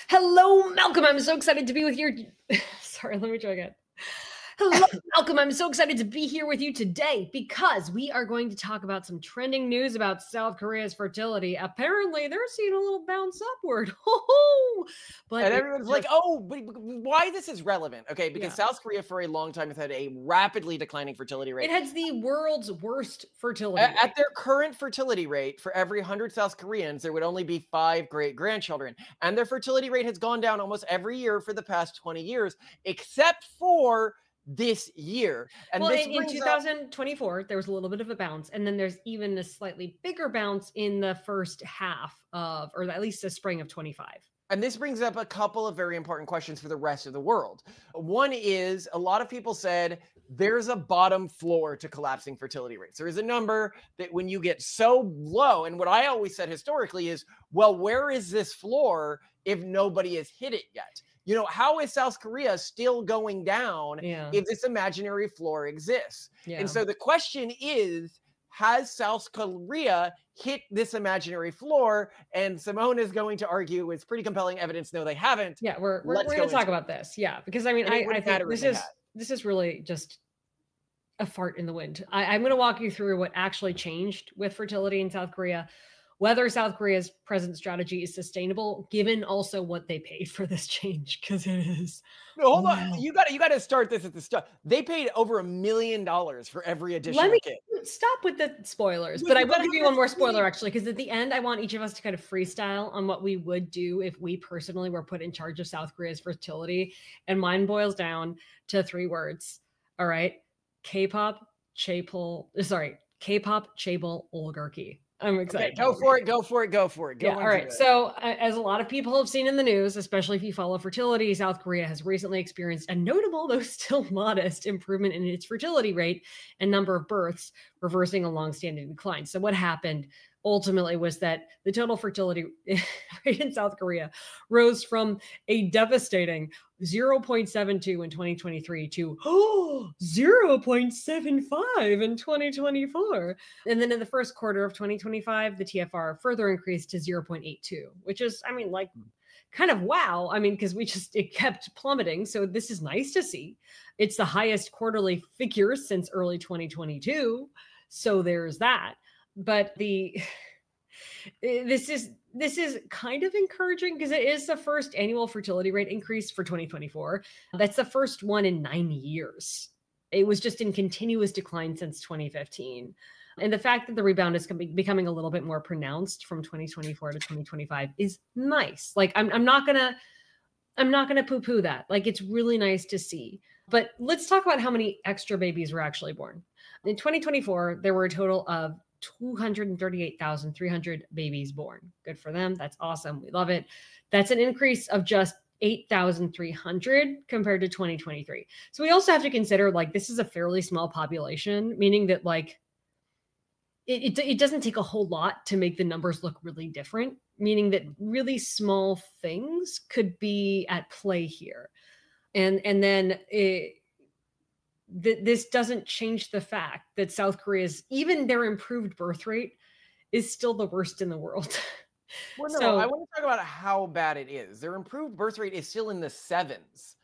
Hello, Malcolm. I'm so excited to be with you. Sorry, let me try again. Hello, Malcolm. I'm so excited to be here with you today because we are going to talk about some trending news about South Korea's fertility. Apparently, they're seeing a little bounce upward. But and everyone's like, oh, but why this is relevant? Okay, because South Korea for a long time has had a rapidly declining fertility rate. It has the world's worst fertility rate. At their current fertility rate, for every 100 South Koreans, there would only be 5 great-grandchildren. And their fertility rate has gone down almost every year for the past 20 years, except for this year. And well, in 2024, there was a little bit of a bounce, and then there's even a slightly bigger bounce in the first half of, or at least the spring of 25. And this brings up a couple of very important questions for the rest of the world. One is, a lot of people said there's a bottom floor to collapsing fertility rates. There is a number that when you get so low, and what I always said historically is, well, where is this floor if nobody has hit it yet? You know, how is South Korea still going down if this imaginary floor exists? And so the question is, has South Korea hit this imaginary floor? And Simone is going to argue with pretty compelling evidence. No, they haven't. Yeah, we're going to talk about this. Yeah, because I mean, I think this is really just a fart in the wind. I'm going to walk you through what actually changed with fertility in South Korea, whether South Korea's present strategy is sustainable, given also what they paid for this change, because it is. No, hold on. You got to start this at the start. They paid over $1 million for every additional kid. Stop with the spoilers, but I will give you one more spoiler actually, because at the end, I want each of us to kind of freestyle on what we would do if we personally were put in charge of South Korea's fertility, and mine boils down to 3 words. All right, K-Pop Chaebol Oligarchy. I'm excited. Okay, go for it. All right. So as a lot of people have seen in the news, especially if you follow fertility, South Korea has recently experienced a notable, though still modest, improvement in its fertility rate and number of births, reversing a longstanding decline. So what happened ultimately was that the total fertility rate in South Korea rose from a devastating 0.72 in 2023 to 0.75 in 2024. And then in the first quarter of 2025, the TFR further increased to 0.82, which is, I mean, like kind of wow. I mean, because it kept plummeting. So this is nice to see. It's the highest quarterly figure since early 2022. So there's that. But this is kind of encouraging because it is the first annual fertility rate increase for 2024. That's the first one in 9 years. It was just in continuous decline since 2015. And the fact that the rebound is becoming a little bit more pronounced from 2024 to 2025 is nice. Like I'm not gonna poo-poo that. Like it's really nice to see. But let's talk about how many extra babies were actually born. In 2024, there were a total of 238,300 babies born. Good for them. That's awesome. We love it. That's an increase of just 8,300 compared to 2023. So we also have to consider like this is a fairly small population, meaning that like it doesn't take a whole lot to make the numbers look really different, meaning that really small things could be at play here. And then this doesn't change the fact that South Korea's, even their improved birth rate is still the worst in the world. Well, no, so, I want to talk about how bad it is. Their improved birth rate is still in the 7s.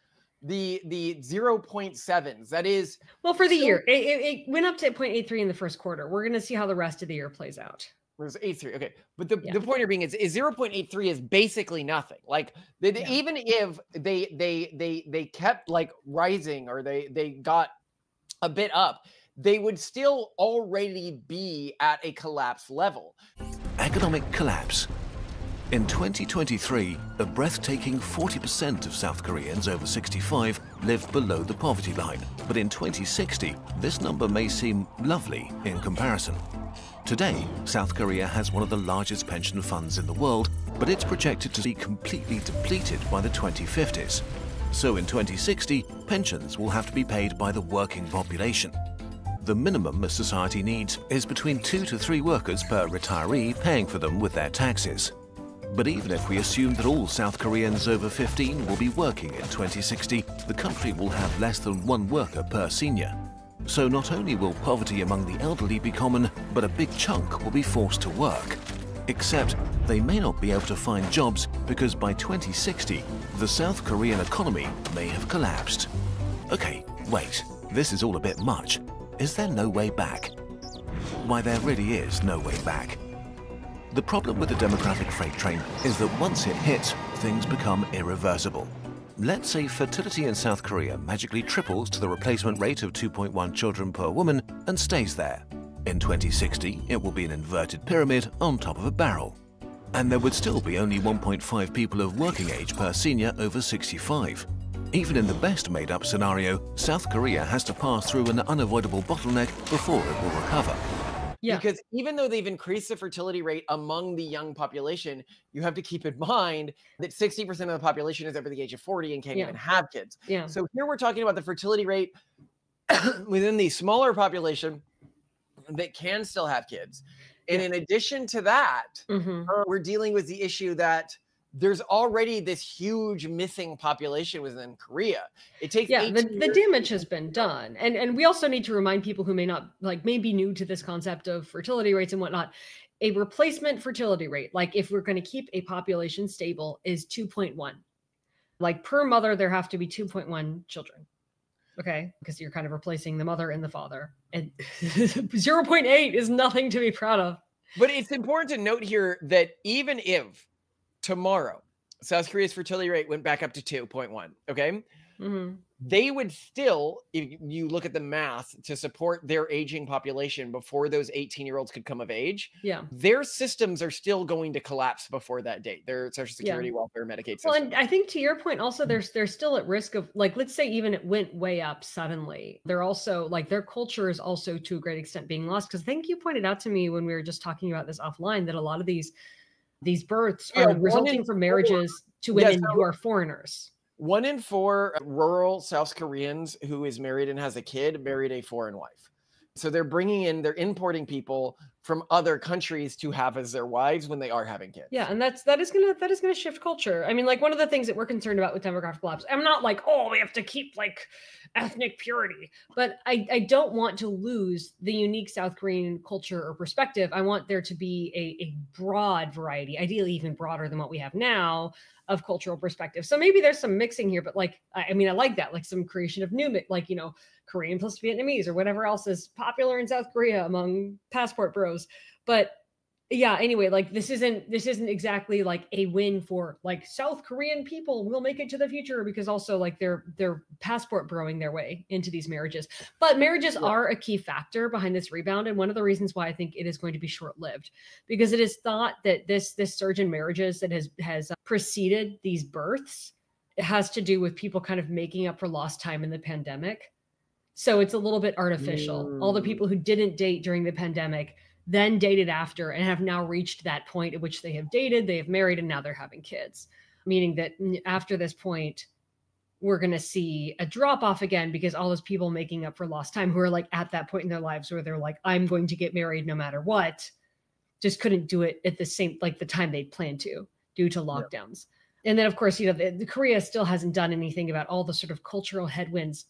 The 0.7s. That is. Well, for the year, it went up to 0.83 in the first quarter. We're going to see how the rest of the year plays out. There's 8.3. Okay. But the point here being is 0.83 is basically nothing. Like even if they kept like rising or they got a bit up, they would still already be at a collapse level. Economic collapse. In 2023, a breathtaking 40% of South Koreans over 65 lived below the poverty line. But in 2060, this number may seem lovely in comparison. Today, South Korea has one of the largest pension funds in the world, but it's projected to be completely depleted by the 2050s. So in 2060, pensions will have to be paid by the working population. The minimum a society needs is between 2 to 3 workers per retiree paying for them with their taxes. But even if we assume that all South Koreans over 15 will be working in 2060, the country will have less than 1 worker per senior. So not only will poverty among the elderly be common, but a big chunk will be forced to work. Except they may not be able to find jobs because by 2060, the South Korean economy may have collapsed. Okay, wait, this is all a bit much. Is there no way back? Why, there really is no way back. The problem with the demographic freight train is that once it hits, things become irreversible. Let's say fertility in South Korea magically triples to the replacement rate of 2.1 children per woman and stays there. In 2060, it will be an inverted pyramid on top of a barrel. And there would still be only 1.5 people of working age per senior over 65. Even in the best made-up scenario, South Korea has to pass through an unavoidable bottleneck before it will recover. Yeah. Because even though they've increased the fertility rate among the young population, you have to keep in mind that 60% of the population is over the age of 40 and can't even have kids. So here we're talking about the fertility rate within the smaller population that can still have kids. And in addition to that, we're dealing with the issue that there's already this huge missing population within Korea. It takes the damage has been done. And we also need to remind people who may not, like, may be new to this concept of fertility rates and whatnot, a replacement fertility rate, like if we're going to keep a population stable, is 2.1. Like per mother, there have to be 2.1 children. Okay, because you're kind of replacing the mother and the father. And 0.8 is nothing to be proud of. But it's important to note here that even if tomorrow South Korea's fertility rate went back up to 2.1, okay? They would still, if you look at the math to support their aging population before those 18-year-olds could come of age, their systems are still going to collapse before that date. Their Social Security, welfare, Medicaid system. Well, and I think to your point also, they're still at risk of, like, let's say even it went way up suddenly. They're also, like, their culture is also to a great extent being lost. Because I think you pointed out to me when we were just talking about this offline that a lot of these births are resulting from marriages to women who are foreigners. 1 in 4 rural South Koreans who is married and has a kid married a foreign wife. So they're they're importing people from other countries to have as their wives when they are having kids. Yeah, and that is gonna shift culture. I mean, like, one of the things that we're concerned about with demographic collapse, I'm not like, oh, we have to keep like ethnic purity, but I don't want to lose the unique South Korean culture or perspective. I want there to be a broad variety, ideally even broader than what we have now, of cultural perspective. So maybe there's some mixing here, but like, I mean, I like that, like some creation of new, like, you know, Korean plus Vietnamese or whatever else is popular in South Korea among passport bros. But yeah, anyway, like this isn't exactly like a win for like South Korean people will make it to the future, because also like they're passport broing their way into these marriages. But marriages are a key factor behind this rebound, and one of the reasons why I think it is going to be short-lived, because it is thought that this surge in marriages that has preceded these births, it has to do with people kind of making up for lost time in the pandemic. So it's a little bit artificial. All the people who didn't date during the pandemic then dated after and have now reached that point at which they have dated, they have married, and now they're having kids. Meaning that after this point, we're going to see a drop off again, because all those people making up for lost time who are like at that point in their lives where they're like, I'm going to get married no matter what, just couldn't do it at the same, like the time they'd planned to, due to lockdowns. And then of course, you know, the Korea still hasn't done anything about all the sort of cultural headwinds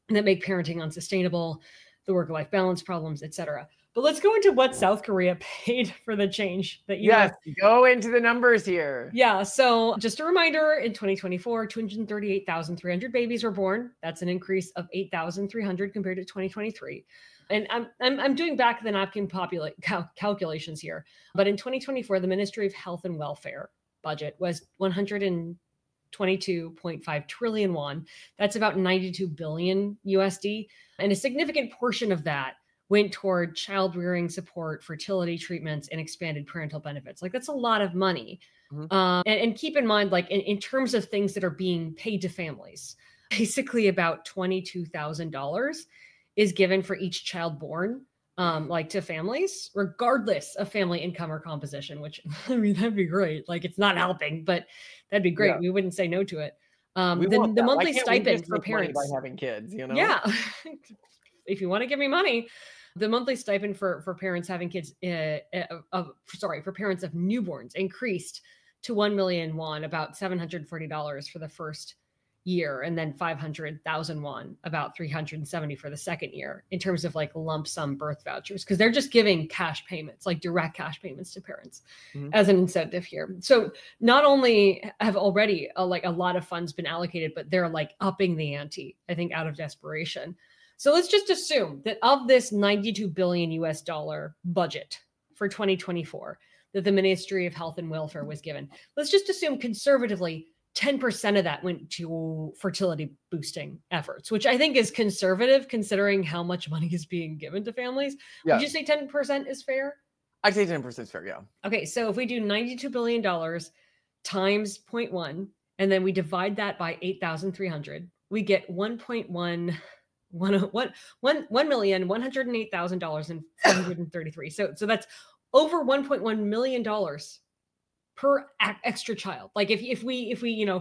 that make parenting unsustainable, the work-life balance problems, etc. But let's go into what South Korea paid for the change that you go into the numbers here. Yeah, so just a reminder, in 2024, 238,300 babies were born. That's an increase of 8,300 compared to 2023. And I'm doing back the napkin calculations here. But in 2024, the Ministry of Health and Welfare budget was 122.5 trillion won. That's about 92 billion USD. And a significant portion of that went toward child rearing support, fertility treatments, and expanded parental benefits. Like, that's a lot of money. And keep in mind, like in terms of things that are being paid to families, basically about $22,000 is given for each child born, like to families, regardless of family income or composition, which, I mean, that'd be great. Like, it's not helping, but that'd be great. We wouldn't say no to it. The monthly stipend for parents by having kids, you know? Yeah. If you want to give me money, the monthly stipend for parents having kids, for parents of newborns increased to 1 million won, about $740 for the first year, and then 500,000 won, about 370 for the second year, in terms of like lump sum birth vouchers, because they're just giving cash payments, like direct cash payments to parents as an incentive here. So not only have already like a lot of funds been allocated, but they're like upping the ante, I think, out of desperation. So let's just assume that of this 92 billion US dollar budget for 2024 that the Ministry of Health and Welfare was given, let's just assume conservatively 10% of that went to fertility boosting efforts, which I think is conservative considering how much money is being given to families. Yeah. Would you say 10% is fair? I'd say 10% is fair, yeah. Okay, so if we do $92 billion times 0.1, and then we divide that by 8,300, we get $1,108,433. So that's over $1.1 million per extra child. Like if we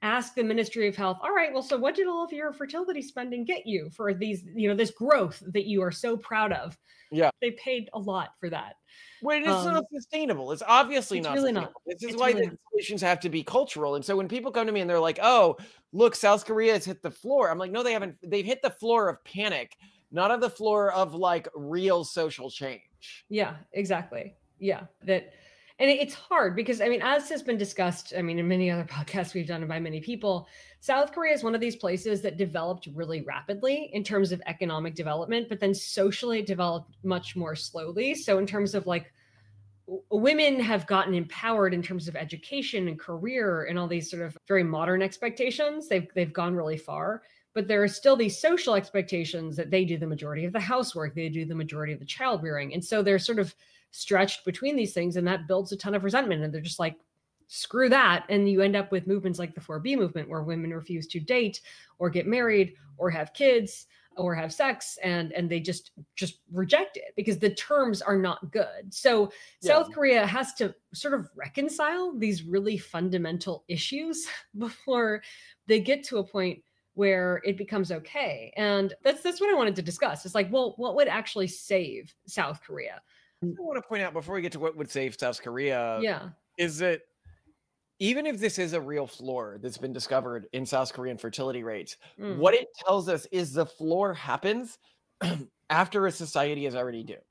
ask the Ministry of Health, all right, well, so what did all of your fertility spending get you for these, this growth that you are so proud of? Yeah, they paid a lot for that. Well, it's not sustainable. It's obviously not really sustainable. This is why the solutions have to be cultural. And so when people come to me and they're like, oh, look, South Korea has hit the floor. I'm like, no, they haven't. They've hit the floor of panic, not on the floor of like real social change. Yeah, exactly. Yeah, and it's hard because, I mean, as has been discussed, I mean, in many other podcasts we've done by many people, South Korea is one of these places that developed really rapidly in terms of economic development, but then socially developed much more slowly. So in terms of like, women have gotten empowered in terms of education and career and all these sort of very modern expectations. They've gone really far, but there are still these social expectations that they do the majority of the housework, they do the majority of the child rearing. And so they're sort of stretched between these things, and that builds a ton of resentment, and they're just like, screw that. And you end up with movements like the 4B movement, where women refuse to date or get married or have kids or have sex, and they just reject it because the terms are not good. So South Korea has to sort of reconcile these really fundamental issues before they get to a point where it becomes okay. And that's what I wanted to discuss. It's like, well, what would actually save South Korea? I want to point out before we get to what would save South Korea, is that even if this is a real floor that's been discovered in South Korean fertility rates, what it tells us is the floor happens after a society is already doomed.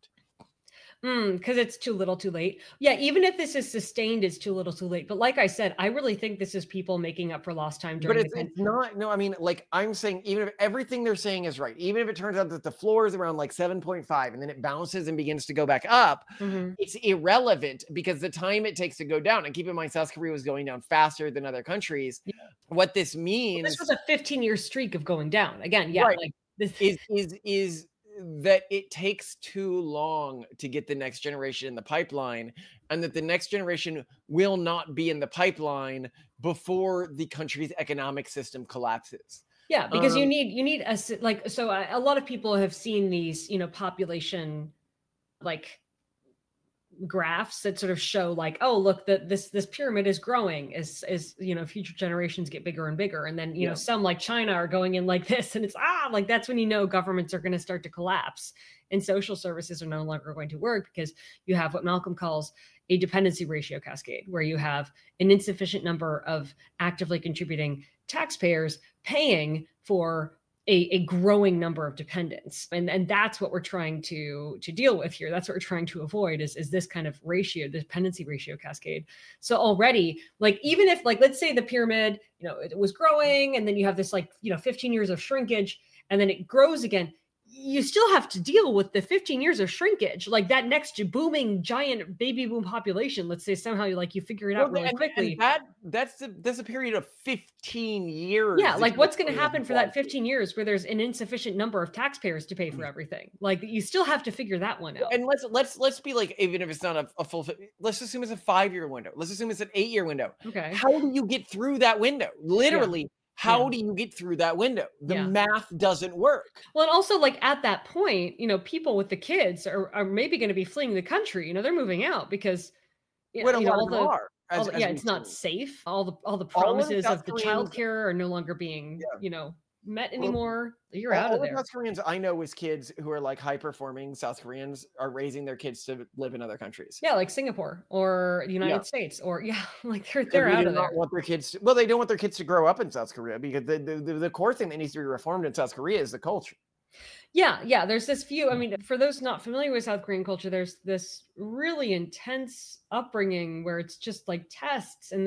Because it's too little too late. Yeah, even if this is sustained, it's too little too late. But like I said, I really think this is people making up for lost time during the pandemic. It's not, no, I mean, like I'm saying, even if everything they're saying is right, even if it turns out that the floor is around like 7.5 and then it bounces and begins to go back up, it's irrelevant because the time it takes to go down, and keep in mind, South Korea was going down faster than other countries. Yeah. What this means— this was a 15-year streak of going down. Again, right. Like this is that it takes too long to get the next generation in the pipeline, and that the next generation will not be in the pipeline before the country's economic system collapses. Yeah, because you need a lot of people have seen these, population like graphs that sort of show like, oh, look, this pyramid is growing as future generations get bigger and bigger, and then some like China are going in like this, and it's like that's when governments are going to start to collapse and social services are no longer going to work, because you have what Malcolm calls a dependency ratio cascade, where you have an insufficient number of actively contributing taxpayers paying for a growing number of dependents. And that's what we're trying to deal with here. That's what we're trying to avoid is this kind of ratio, the dependency ratio cascade. So already, like, even if, like, let's say the pyramid, it was growing, and then you have this 15 years of shrinkage, and then it grows again, you still have to deal with the 15 years of shrinkage, like that next booming giant baby boom population. Let's say somehow you figure it out really quickly. And that's a period of 15 years. Yeah, like what's going to happen for that 15 years where there's an insufficient number of taxpayers to pay for everything? Like, you still have to figure that one out. And let's be like, even if it's not a full, let's assume it's a 5-year window. Let's assume it's an 8-year window. Okay. How do you get through that window? Literally. Yeah. How do you get through that window? The math doesn't work. Well, and also, like, at that point, people with the kids are maybe going to be fleeing the country. They're moving out because it's not safe. All the promises of the childcare are no longer being, met anymore, you're All out of the there. South Koreans I know as kids who are like high-performing South Koreans are raising their kids to live in other countries. Yeah, like Singapore or the Yeah. United States, or like they're Because they out do of not there. want their kids to, well, they don't want their kids to grow up in South Korea, because the core thing that needs to be reformed in South Korea is the culture. Yeah. There's this view. I mean, for those not familiar with South Korean culture, there's this really intense upbringing where it's just like tests, and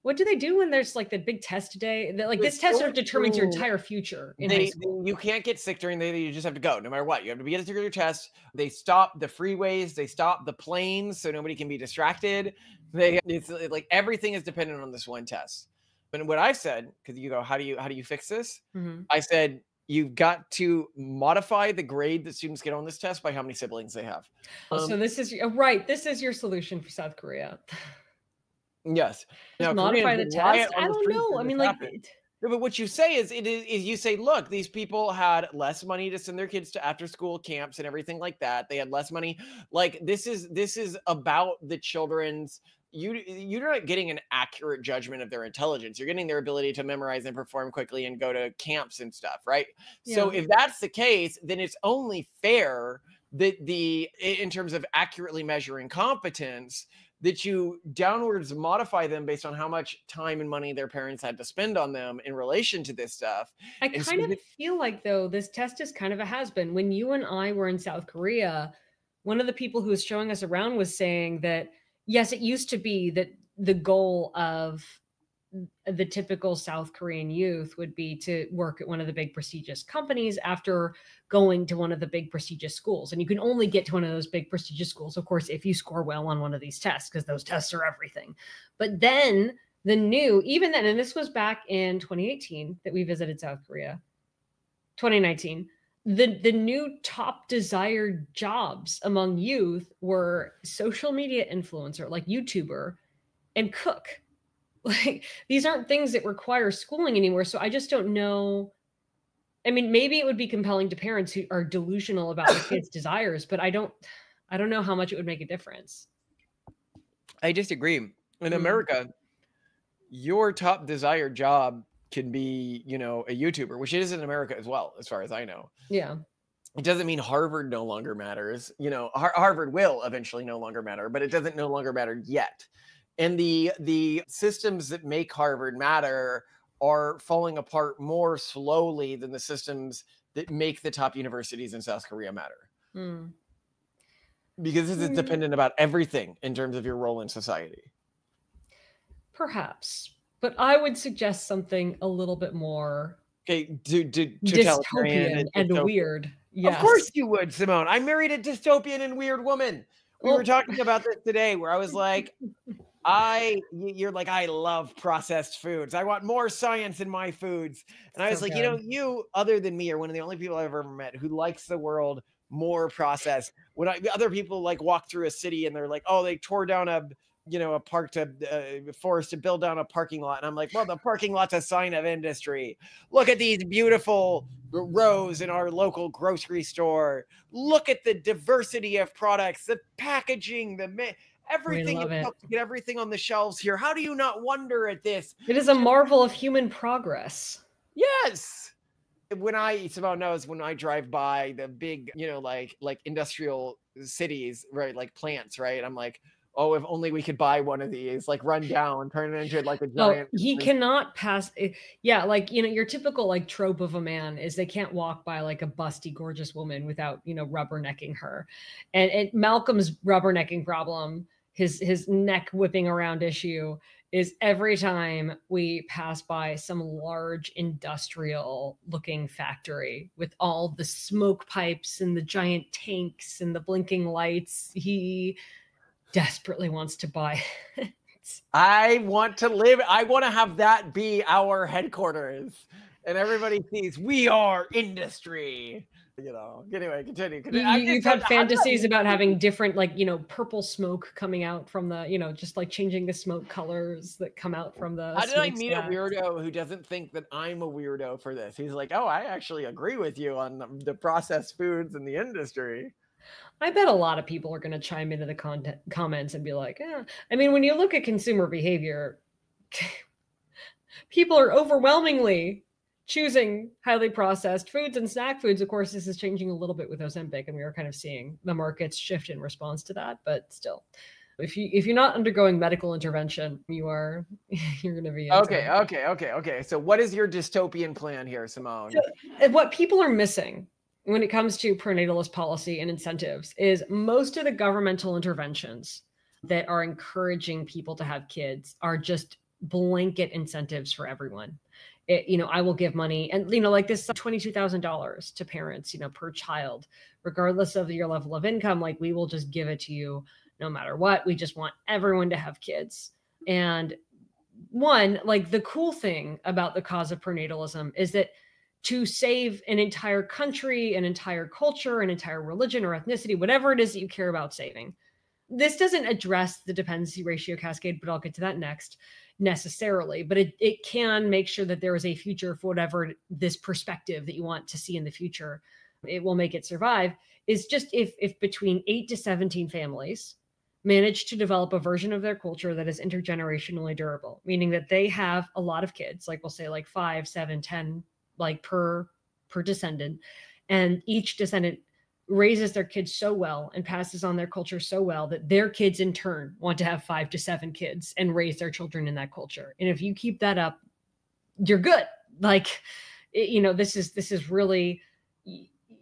what do they do when there's like the big test day? Like this test sort of determines your entire future in high school. You can't get sick during the day. You just have to go no matter what. You have to get through your test. They stop the freeways. They stop the planes so nobody can be distracted. It's like everything is dependent on this one test. And what I've said, because you go, how do you fix this? Mhm. I said, you've got to modify the grade that students get on this test by how many siblings they have. So this is right. This is your solution for South Korea. Yes. Just Now, modify the Koreans will riot test. on I the don't streets know. when I this mean, like, happens. No, but what you say is you say, look, these people had less money to send their kids to after school camps and everything like that. They had less money. Like this is about the children's, you're not getting an accurate judgment of their intelligence. You're getting their ability to memorize and perform quickly and go to camps and stuff, right? Yeah. So if that's the case, then it's only fair that in terms of accurately measuring competence, that you downwards modify them based on how much time and money their parents had to spend on them in relation to this stuff. I kind of feel like, though, this test is kind of a has-been. When you and I were in South Korea, one of the people who was showing us around was saying that, yes, it used to be that the goal of the typical South Korean youth would be to work at one of the big prestigious companies after going to one of the big prestigious schools. And you can only get to one of those big prestigious schools, of course, if you score well on one of these tests, because those tests are everything. But then even then, and this was back in 2018 that we visited South Korea, 2019, the new top desired jobs among youth were social media influencer, like YouTuber, and cook. Like, these aren't things that require schooling anymore. So I just don't know. I mean, maybe it would be compelling to parents who are delusional about their kids' desires, but I don't know how much it would make a difference. I disagree. In America, your top desired job can be, a YouTuber, which it is in America as well, as far as I know. Yeah. It doesn't mean Harvard no longer matters. Harvard will eventually no longer matter, but it doesn't no longer matter yet. And the systems that make Harvard matter are falling apart more slowly than the systems that make the top universities in South Korea matter. Because this is dependent about everything in terms of your role in society. Perhaps. But I would suggest something a little bit more dystopian and weird. Yes. Of course you would, Simone. I married a dystopian and weird woman. We were talking about this today, where I was like, you're like, I love processed foods. I want more science in my foods. And I was like, you, other than me, are one of the only people I've ever met who likes the world more processed. When other people like walk through a city and they're like, oh, they tore down a forest to build down a parking lot. And I'm like, well, the parking lot's a sign of industry. Look at these beautiful rows in our local grocery store. Look at the diversity of products, the packaging, everything to get everything on the shelves here. How do you not wonder at this? It is a marvel of human progress. Yes. Simone knows, when I drive by the big, like industrial cities, right? Like plants, right? I'm like, oh, if only we could buy one of these, like run down, turn it into like a giant. He cannot pass. Yeah. Like, your typical like trope of a man is they can't walk by like a busty, gorgeous woman without, rubbernecking her. And Malcolm's rubbernecking problem, his neck whipping around issue, is every time we pass by some large industrial looking factory with all the smoke pipes and the giant tanks and the blinking lights, he desperately wants to buy it. I want to have that be our headquarters, and everybody sees we are industry. Anyway, continue. You've had fantasies about having different, like, purple smoke coming out from the, just like changing the smoke colors that come out from the. How did I meet a weirdo who doesn't think that I'm a weirdo for this? He's like, oh, I actually agree with you on the processed foods and the industry. I bet a lot of people are going to chime into the comments and be like, I mean, when you look at consumer behavior, people are overwhelmingly choosing highly processed foods and snack foods. Of course, this is changing a little bit with Ozempic, and we are kind of seeing the markets shift in response to that. But still, if you're not undergoing medical intervention, you're going to be okay. So what is your dystopian plan here, Simone? So, what people are missing when it comes to pronatalist policy and incentives is most of the governmental interventions that are encouraging people to have kids are just blanket incentives for everyone. I will give money, and like this $22,000 to parents, per child, regardless of your level of income. Like, we will just give it to you no matter what. We just want everyone to have kids. And one, like, the cool thing about the cause of pronatalism is that to save an entire country, an entire culture, an entire religion or ethnicity, whatever it is that you care about saving, this doesn't address the dependency ratio cascade, but I'll get to that next, necessarily. But it can make sure that there is a future for whatever this perspective that you want to see in the future. It will make it survive. Is just if between 8 to 17 families manage to develop a version of their culture that is intergenerationally durable, meaning that they have a lot of kids, like we'll say like 5, 7, 10, like per descendant, and each descendant raises their kids so well and passes on their culture so well that their kids in turn want to have 5 to 7 kids and raise their children in that culture. And if you keep that up, you're good. Like, this is really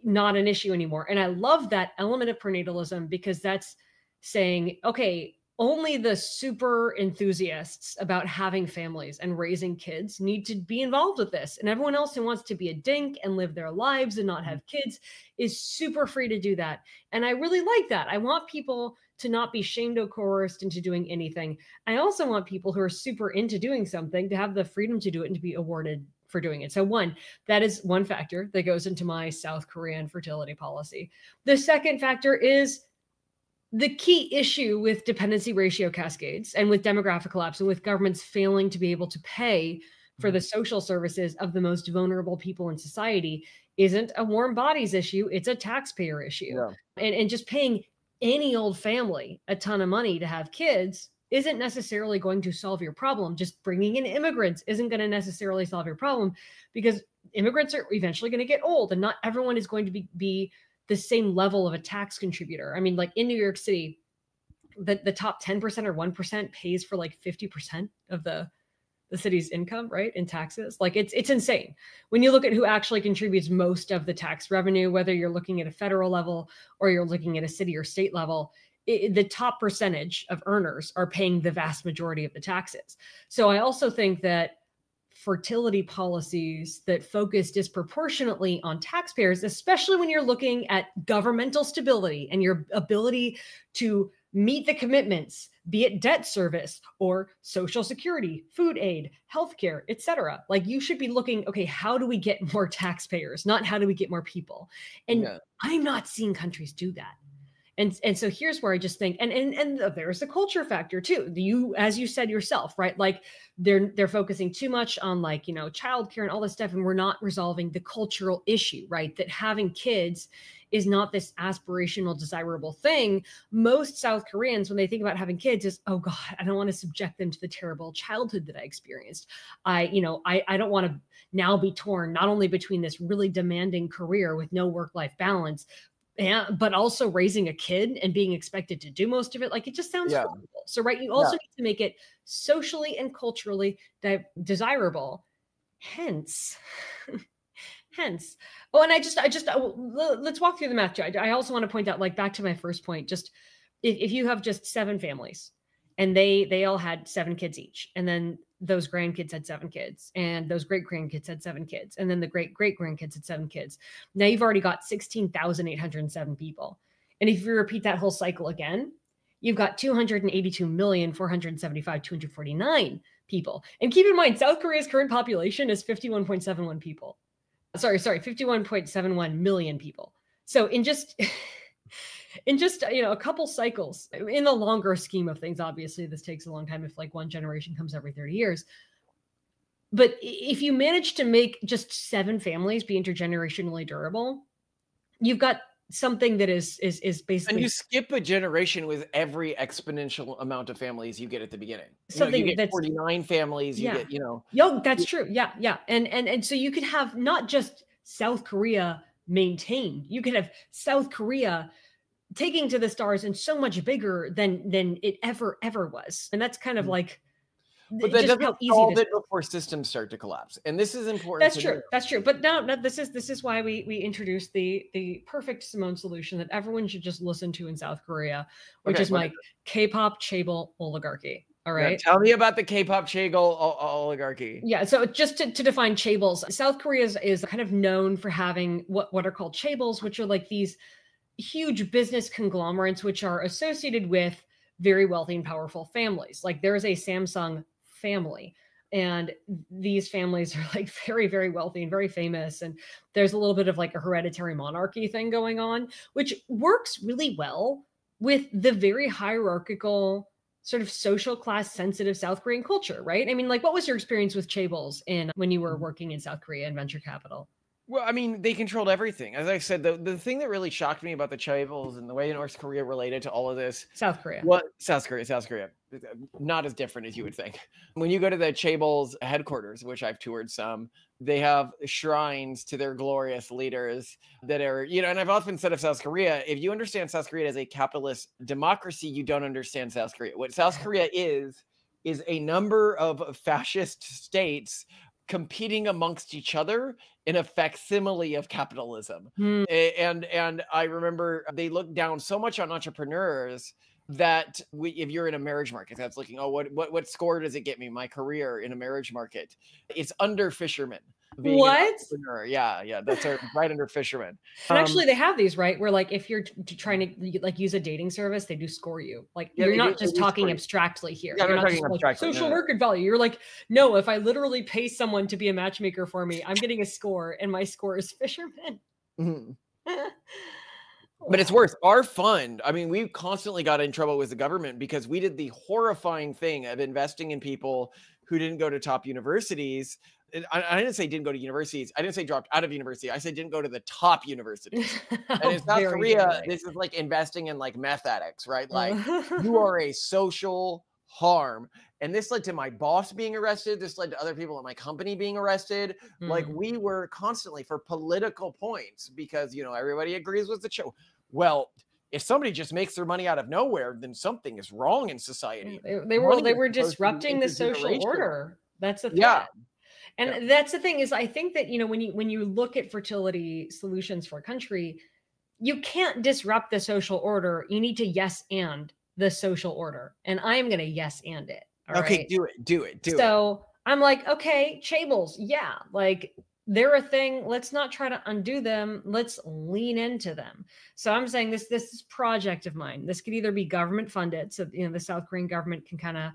not an issue anymore. And I love that element of prenatalism, because that's saying, okay, only the super enthusiasts about having families and raising kids need to be involved with this. And everyone else who wants to be a dink and live their lives and not have kids is super free to do that. And I really like that. I want people to not be shamed or coerced into doing anything. I also want people who are super into doing something to have the freedom to do it and to be awarded for doing it. So that is one factor that goes into my South Korean fertility policy. The second factor is the key issue with dependency ratio cascades and with demographic collapse and with governments failing to be able to pay for the social services of the most vulnerable people in society isn't a warm bodies issue. It's a taxpayer issue. Yeah. And just paying any old family a ton of money to have kids isn't necessarily going to solve your problem. Just bringing in immigrants isn't going to necessarily solve your problem, because immigrants are eventually going to get old, and not everyone is going to be the same level of a tax contributor. I mean, like in New York City, the top 10% or 1% pays for like 50% of the city's income, right, in taxes. Like, it's insane when you look at who actually contributes most of the tax revenue, whether you're looking at a federal level or you're looking at a city or state level. The top percentage of earners are paying the vast majority of the taxes. So I also think that fertility policies that focus disproportionately on taxpayers, especially when you're looking at governmental stability and your ability to meet the commitments, be it debt service or social security, food aid, healthcare, etc. Like, you should be looking, okay, how do we get more taxpayers, not how do we get more people? And I'm not seeing countries do that. And so here's where I just think, and there's the culture factor too. As you said yourself, right? Like, they're focusing too much on, like, childcare and all this stuff, and we're not resolving the cultural issue, right? That having kids is not this aspirational, desirable thing. Most South Koreans, when they think about having kids, is, oh God, I don't want to subject them to the terrible childhood that I experienced. I don't want to now be torn not only between this really demanding career with no work-life balance, but also raising a kid and being expected to do most of it. Like, it just sounds horrible. So, right, you also need to make it socially and culturally desirable. Hence. Oh, and let's walk through the math too. I also want to point out, like, back to my first point, just if you have just 7 families and they all had 7 kids each, and then those grandkids had 7 kids, and those great grandkids had 7 kids, and then the great great grandkids had 7 kids. Now you've already got 16,807 people. And if you repeat that whole cycle again, you've got 282,475,249 people. And keep in mind, South Korea's current population is 51.71 people. Sorry, 51.71 million people. So in just a couple cycles, in the longer scheme of things, obviously this takes a long time if like one generation comes every 30 years. But if you manage to make just 7 families be intergenerationally durable, you've got something that is And basically you skip a generation with every exponential amount of families you get at the beginning. You something get that's 49 families, you yeah. get, Yo, that's true. Yeah, yeah. And so you could have not just South Korea maintained, you could have South Korea taking to the stars and so much bigger than it ever was. And that's kind of like But that just doesn't how easy solve this it before systems start to collapse. And this is important That's to true. know. That's true. But no, this is why we introduced the perfect Simone solution that everyone should just listen to in South Korea, which is my K-Pop Chaebol Oligarchy. All right. Yeah, tell me about the K-Pop Chaebol Oligarchy. Yeah. So just to define Chaebols, South Korea is kind of known for having what are called Chaebols, which are like these huge business conglomerates, which are associated with very wealthy and powerful families. Like there is a Samsung family, and these families are like very, very wealthy and very famous. And there's a little bit of like a hereditary monarchy thing going on, which works really well with the very hierarchical, sort of social class sensitive South Korean culture, right? I mean, like, what was your experience with Chaebols when you were working in South Korea in venture capital? Well, I mean, they controlled everything. As I said, the thing that really shocked me about the Chaebols and the way North Korea related to all of this. South Korea. South Korea. Not as different as you would think. When you go to the Chaebols headquarters, which I've toured some, they have shrines to their glorious leaders that are, and I've often said of South Korea, if you understand South Korea as a capitalist democracy, you don't understand South Korea. What South Korea is a number of fascist states competing amongst each other in a facsimile of capitalism. And I remember they looked down so much on entrepreneurs that if you're in a marriage market, that's looking, what score does it get me, my career in a marriage market? It's under fishermen. What? Yeah, that's right under fishermen. And actually, they have these, right? Where like if you're trying to like use a dating service, they do score you. Like you're not just talking abstractly here. Yeah, you're not just like social market value. You're like, no, if I literally pay someone to be a matchmaker for me, I'm getting a score, and my score is fisherman. But it's worse. Our fund, I mean, we constantly got in trouble with the government because we did the horrifying thing of investing in people who didn't go to top universities. I didn't say didn't go to universities. I didn't say dropped out of university. I said didn't go to the top universities. And in South Korea, this is like investing in like meth addicts, right? Like you are a social harm. And this led to my boss being arrested. This led to other people at my company being arrested. Like we were constantly for political points because, everybody agrees with the show. Well, if somebody just makes their money out of nowhere, then something is wrong in society. They were disrupting the social order. That's the thing. Yeah. And that's the thing is, I think that, when you look at fertility solutions for a country, you can't disrupt the social order. You need to yes and the social order. And I'm going to yes and it. Okay, right? Do it. So I'm like, okay, Chaebols. Yeah. Like they're a thing. Let's not try to undo them. Let's lean into them. So I'm saying this project of mine, this could either be government funded. So, the South Korean government can kind of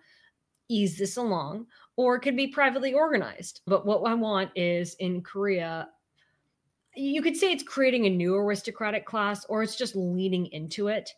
ease this along, or it could be privately organized. But what I want is in Korea, you could say it's creating a new aristocratic class, or it's just leaning into it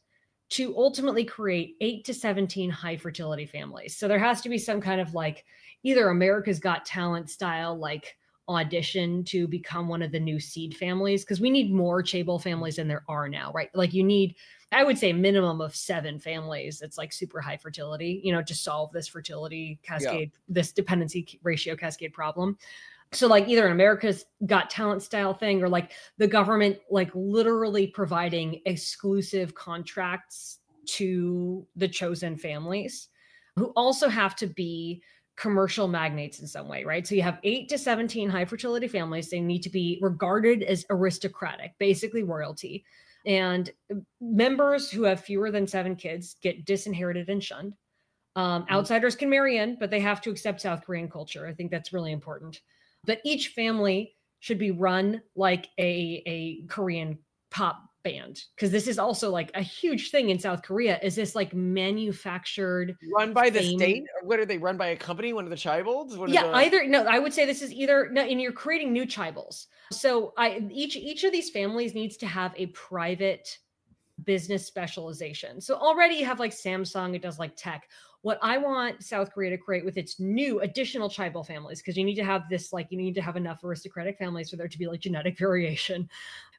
to ultimately create 8 to 17 high fertility families. So there has to be some kind of like either America's Got Talent style, like audition to become one of the new seed families, because we need more Chaebol families than there are now, right? Like you need, I would say, a minimum of 7 families that's like super high fertility, to solve this fertility cascade, this dependency ratio cascade problem. So like either an America's Got Talent style thing, or like the government like literally providing exclusive contracts to the chosen families who also have to be commercial magnates in some way, right? So you have 8 to 17 high fertility families. They need to be regarded as aristocratic, basically royalty. And members who have fewer than 7 kids get disinherited and shunned. Outsiders can marry in, but they have to accept South Korean culture. I think that's really important. But each family should be run like a Korean pop band, because this is also like a huge thing in South Korea. Is this like manufactured, run by the state? Or what are they, run by a company? One of the Chaebols? I would say this is either and you're creating new Chaebols. So each of these families needs to have a private business specialization. So already you have like Samsung, it does like tech. What I want South Korea to create with its new additional Chaebol families, because you need to have this, like, you need to have enough aristocratic families for there to be like genetic variation.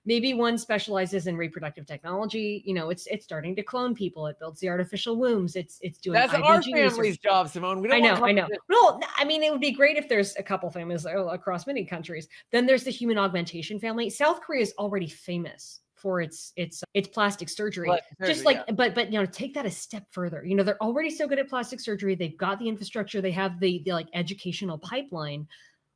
Maybe one specializes in reproductive technology. You know, it's starting to clone people. It builds the artificial wombs. It's doing That's IVG our family's research. job, Simone. We don't I know. No, I mean, it would be great if there's a couple families across many countries. Then there's the human augmentation family. South Korea is already famous for its plastic surgery. Just like, but you know, take that a step further. You know, they're already so good at plastic surgery. They've got the infrastructure. They have the like educational pipeline.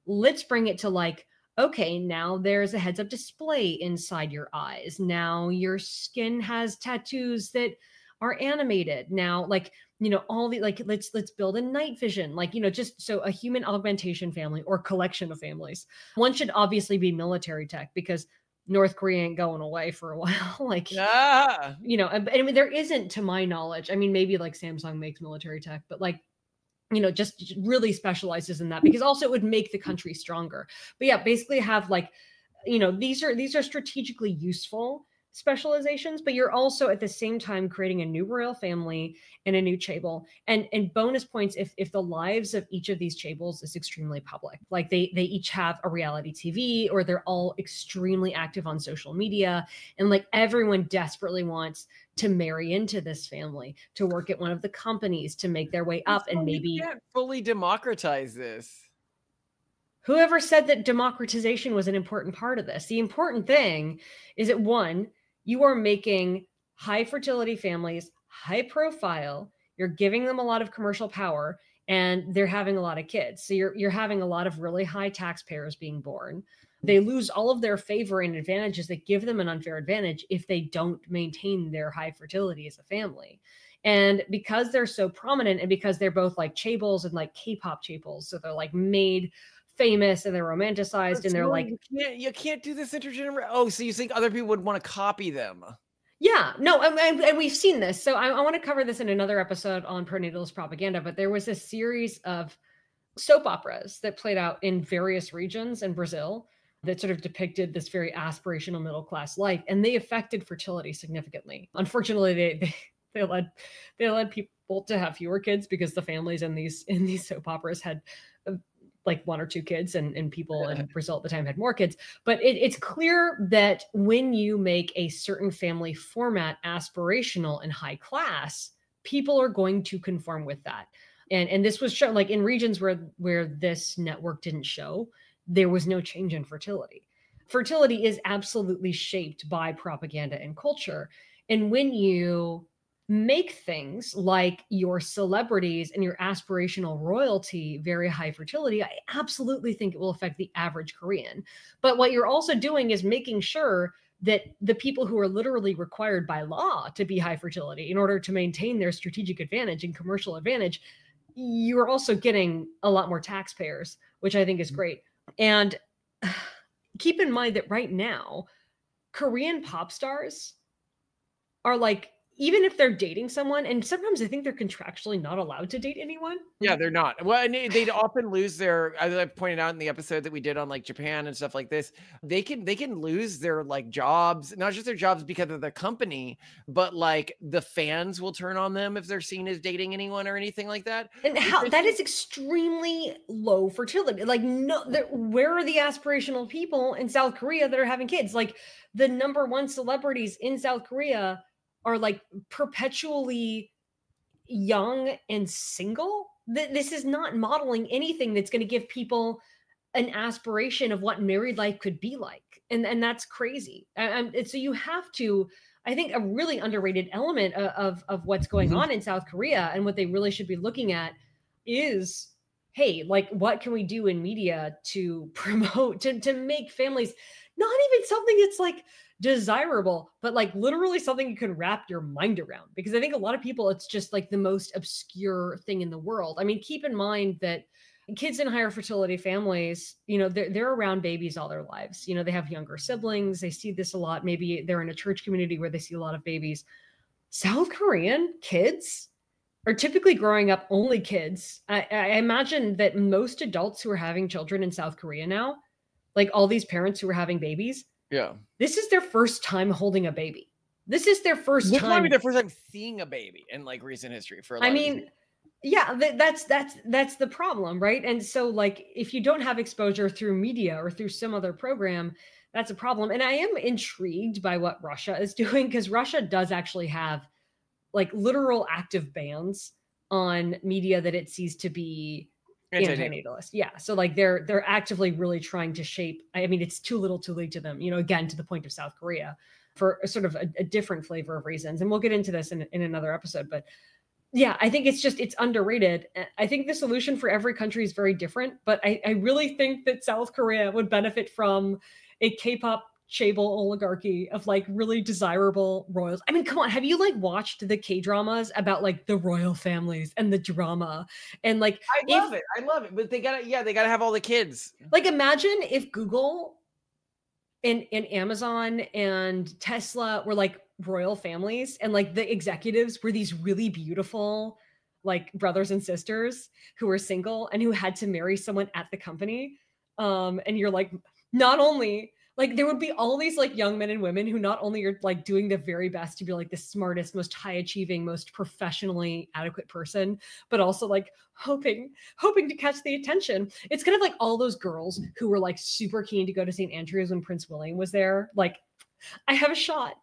Let's bring it to like, okay, now there's a heads-up display inside your eyes. Now your skin has tattoos that are animated. Now, like, you know, all the, like, let's build a night vision, like, you know, just so a human augmentation family or collection of families. One should obviously be military tech, because North Korea ain't going away for a while. Like, you know, I mean, there isn't, to my knowledge. I mean, maybe like Samsung makes military tech, but like, you know, just really specializes in that, because also it would make the country stronger. But yeah, basically have like, you know, these are strategically useful specializations, but you're also at the same time creating a new royal family and a new Chaebol. And bonus points if the lives of each of these Chaebols is extremely public. Like they each have a reality TV, or they're all extremely active on social media, and like everyone desperately wants to marry into this family, to work at one of the companies, to make their way up. And maybe you can't fully democratize this. Whoever said that democratization was an important part of this? The important thing is that, one, you are making high fertility families high profile. You're giving them a lot of commercial power, and they're having a lot of kids. So you're having a lot of really high taxpayers being born. They lose all of their favor and advantages that give them an unfair advantage if they don't maintain their high fertility as a family. And because they're so prominent, and because they're both like Chaebols and like K-Pop Chaebols, so they're like made famous and they're romanticized, and they're like, you can't do this intergenerational. Oh, so you think other people would want to copy them? Yeah, no, and we've seen this. So I want to cover this in another episode on pronatalist propaganda, but there was a series of soap operas that played out in various regions in Brazil that sort of depicted this very aspirational middle-class life, and they affected fertility significantly. Unfortunately, they led people to have fewer kids, because the families in these soap operas had like one or two kids, and people in Brazil at the time had more kids. But it's clear that when you make a certain family format aspirational and high class, people are going to conform with that. And this was shown like in regions where this network didn't show, there was no change in fertility. Fertility is absolutely shaped by propaganda and culture. And when you make things like your celebrities and your aspirational royalty very high fertility, I absolutely think it will affect the average Korean. But what you're also doing is making sure that the people who are literally required by law to be high fertility in order to maintain their strategic advantage and commercial advantage, you're also getting a lot more taxpayers, which I think is great. And keep in mind that right now, Korean pop stars are like, even if they're dating someone, and sometimes I think they're contractually not allowed to date anyone. Yeah, they're not. Well, and they'd often lose their, as I pointed out in the episode that we did on like Japan and stuff like this, they can lose their like jobs, not just their jobs because of the company, but like the fans will turn on them if they're seen as dating anyone or anything like that. And how that is extremely low fertility. Like, no, where are the aspirational people in South Korea that are having kids? Like the #1 celebrities in South Korea are like perpetually young and single. This is not modeling anything that's going to give people an aspiration of what married life could be like. And that's crazy. And so you have to, I think a really underrated element of what's going on in South Korea and what they really should be looking at is, hey, like what can we do in media to promote, to make families, not even something that's like desirable, but like literally something you can wrap your mind around. Because I think a lot of people, it's just like the most obscure thing in the world. I mean, keep in mind that kids in higher fertility families, you know, they're around babies all their lives. You know, they have younger siblings. They see this a lot. Maybe they're in a church community where they see a lot of babies. South Korean kids are typically growing up only kids. I imagine that most adults who are having children in South Korea now, like all these parents who are having babies, yeah, this is their first time holding a baby. This is their first time. This might be their first time seeing a baby in like recent history. For a lot I mean, Yeah, that's the problem, right? And so like if you don't have exposure through media or through some other program, that's a problem. And I am intrigued by what Russia is doing, because Russia does actually have like literal active bans on media that it sees to be antinatalist. Yeah. So like they're actively really trying to shape. I mean, it's too little too late to them, you know, again, to the point of South Korea, for a sort of a different flavor of reasons. And we'll get into this in another episode. But yeah, I think it's underrated. I think the solution for every country is very different, but I really think that South Korea would benefit from a K-pop Chaebol oligarchy of like really desirable royals. I mean, come on, have you like watched the K-dramas about like the royal families and the drama? And like I love it. But they gotta have all the kids. Like imagine if Google and Amazon and Tesla were like royal families, and like the executives were these really beautiful like brothers and sisters who were single and who had to marry someone at the company. And you're like, not only like there would be all these like young men and women who not only are like doing their very best to be like the smartest, most high achieving, most professionally adequate person, but also like hoping to catch the attention. It's kind of like all those girls who were like super keen to go to St. Andrews when Prince William was there. Like, I have a shot.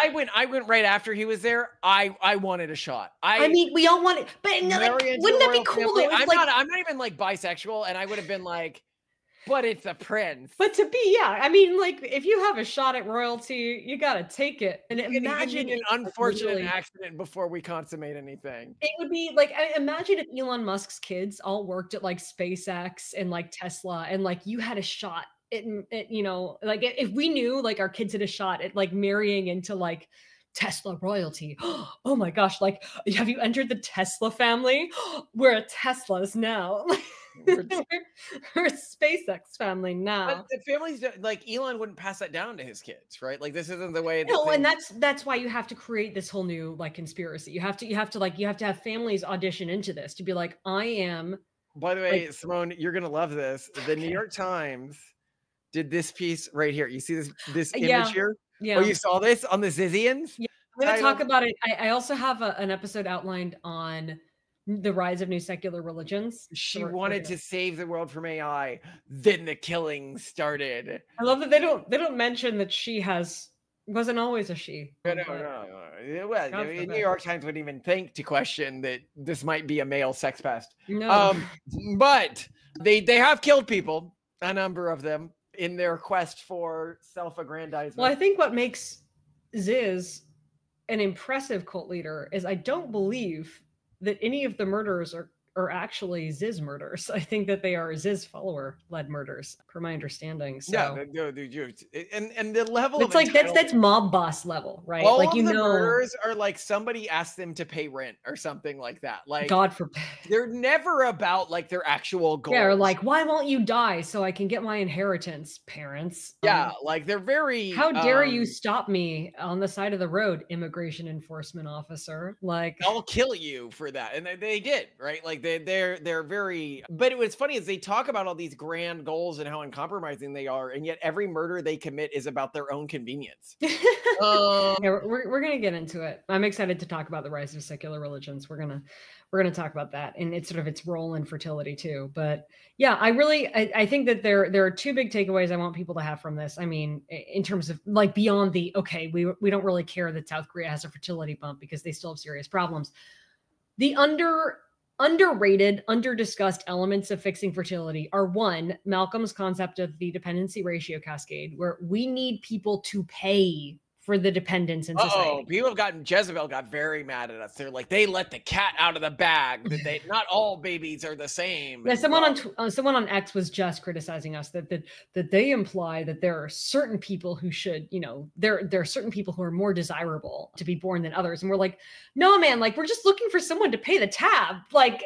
I went right after he was there. I wanted a shot. I mean, we all want it, but no, like, wouldn't that be cool? I'm not even like bisexual, and I would have been like, but it's a prince. But to be, yeah, I mean, like, if you have a shot at royalty, you got to take it. And imagine an unfortunate accident before we consummate anything. It would be like, imagine if Elon Musk's kids all worked at like SpaceX and like Tesla, and like you had a shot at, you know, like if we knew like our kids had a shot at like marrying into like Tesla royalty. Oh my gosh, like, have you entered the Tesla family? We're a Teslas now. We're a SpaceX family now. But the families, like Elon wouldn't pass that down to his kids, right? Like this isn't the way. No, and that's why you have to create this whole new like conspiracy. You have to have families audition into this to be like, I am. By the way, like, Simone, you're gonna love this. The New York Times did this piece right here. You see this image here? Yeah. Oh, you saw this on the Zizians? Yeah. I'm going to talk about it. I also have an episode outlined on the rise of new secular religions. She wanted to save the world from AI. Then the killing started. I love that they don't mention that she wasn't always a she. No. Well, the New York Times wouldn't even think to question that this might be a male sex pest. No. But they have killed people, a number of them, in their quest for self-aggrandizement. Well, I think what makes Ziz an impressive cult leader is I don't believe that any of the murders are actually Ziz murders. I think that they are Ziz follower-led murders, per my understanding. So. Yeah, and the level it's like that's mob boss level, right? All like of the murders are like somebody asked them to pay rent or something like that. Like God forbid. They're never about like their actual goals. Yeah, or like, why won't you die so I can get my inheritance, parents? Yeah, like they're very. How dare you stop me on the side of the road, immigration enforcement officer? Like, I'll kill you for that, and they did, right? Like they're very. But what's funny is they talk about all these grand goals and how uncompromising they are, and yet every murder they commit is about their own convenience. Yeah, we're gonna get into it. I'm excited to talk about the rise of secular religions. We're gonna talk about that and it's sort of its role in fertility too. But yeah, I think that there are two big takeaways I want people to have from this. I mean, in terms of like beyond the okay, we don't really care that South Korea has a fertility bump because they still have serious problems. The underrated, under-discussed elements of fixing fertility are one, Malcolm's concept of the dependency ratio cascade, where we need people to pay for the dependence in society. Jezebel got very mad at us. They're like, they let the cat out of the bag. That not all babies are the same. Yeah, someone on X was just criticizing us that they imply that there are certain people who should, you know, there are certain people who are more desirable to be born than others, and we're like, no, man, like we're just looking for someone to pay the tab. Like,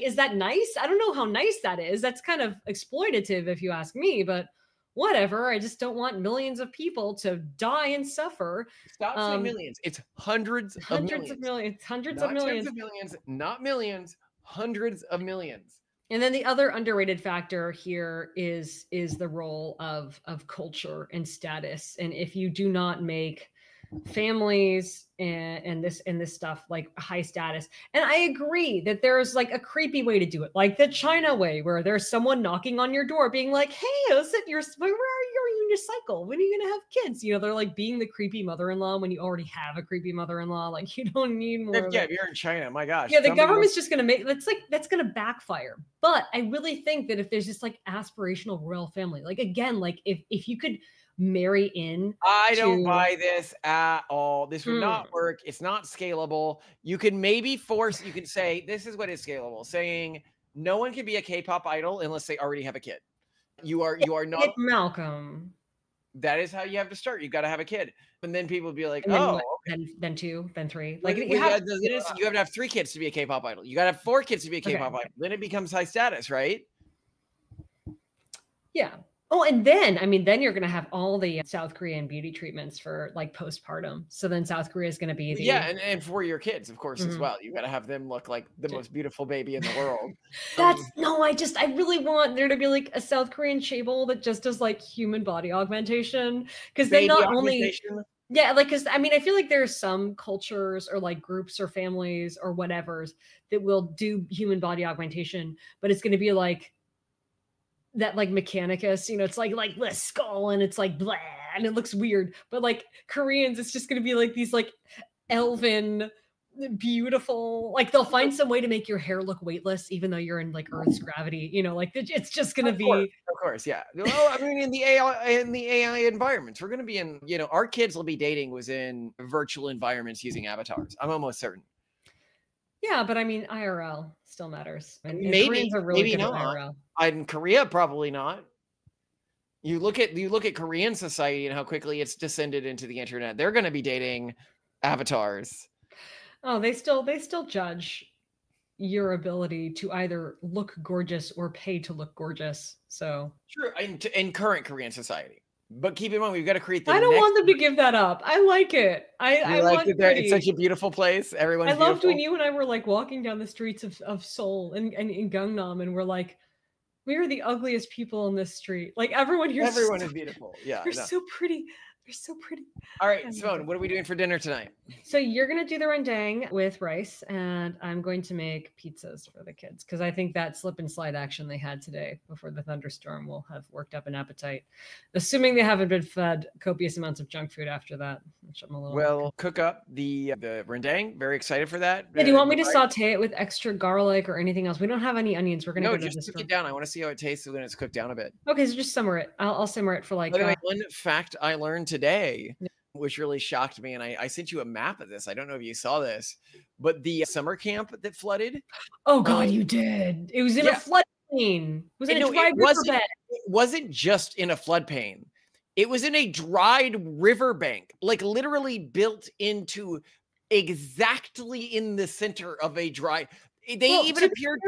is that nice? I don't know how nice that is. That's kind of exploitative if you ask me, but. Whatever. I just don't want millions of people to die and suffer. Stop saying millions. It's hundreds of millions. Hundreds of millions. Not millions. Hundreds of millions. And then the other underrated factor here is the role of culture and status. And if you do not make families and this stuff, like high status. And I agree that there's like a creepy way to do it, like the China way, where there's someone knocking on your door being like, hey, where are you in your cycle? When are you gonna have kids? You know, they're like being the creepy mother-in-law when you already have a creepy mother-in-law. Like, you don't need more. Yeah, if you're in China, my gosh. Yeah, the government's just gonna make that's gonna backfire. But I really think that if there's just like aspirational royal family, like again, like if you could marry in. I don't buy this at all. This would not work. It's not scalable. You can maybe you can say, this is what is scalable, saying no one can be a K-pop idol unless they already have a kid. You are not Malcolm. That is how you have to start. You got to have a kid. And then people would be like, then 2, then 3. Like you have to have 3 kids to be a K-pop idol. You got to have 4 kids to be a K-pop idol. Then it becomes high status, right? Yeah. Oh, and then, I mean, then you're going to have all the South Korean beauty treatments for like postpartum. So then South Korea is going to be the... Yeah, and for your kids, of course, as well. You got to have them look like the most beautiful baby in the world. I really want there to be like a South Korean Chaebol that just does like human body augmentation. Because they not only... Yeah, like, because I mean, I feel like there's some cultures or like groups or families or whatever's that will do human body augmentation, but it's going to be like that, like Mechanicus, you know, it's like the skull and it's like blah and it looks weird. But like Koreans, it's just going to be like these like elven, beautiful, like they'll find some way to make your hair look weightless, even though you're in like Earth's gravity, you know, like it's just going to be. Of course, yeah. Well, I mean, in the AI environments, we're going to be in, you know, our kids will be dating within virtual environments using avatars. I'm almost certain. Yeah, but I mean, IRL still matters. And maybe Koreans are really maybe good not. at IRL. In Korea, probably not. You look at Korean society and how quickly it's descended into the internet. They're going to be dating avatars. Oh, they still judge your ability to either look gorgeous or pay to look gorgeous. So true in current Korean society. But keep in mind, we've got to create the I don't want them to give that up. I like it. I like it. It's such a beautiful place. Everyone's I loved beautiful. when you and I were like walking down the streets of Seoul and in Gangnam, and we're like, we are the ugliest people in this street. Like everyone here is beautiful. Yeah. They're so pretty. They're so pretty. All right, Simone, what are we doing for dinner tonight? So you're going to do the rendang with rice, and I'm going to make pizzas for the kids because I think that slip and slide action they had today before the thunderstorm will have worked up an appetite, assuming they haven't been fed copious amounts of junk food after that. Which I'm a little cook up the rendang. Very excited for that. Yeah, do you want me to saute it with extra garlic or anything else? We don't have any onions. We're going to go to just cook it down. I want to see how it tastes when it's cooked down a bit. Okay, so just simmer it. I'll simmer it for like... By the way, one fact I learned today, which really shocked me, and I sent you a map of this. I don't know if you saw this, but the summer camp that flooded. Oh God, you did. It was in a floodplain. It was in a dry riverbed. It wasn't just in a floodplain. It was in a dried riverbank, like literally built into exactly in the center of a dry. They even appeared.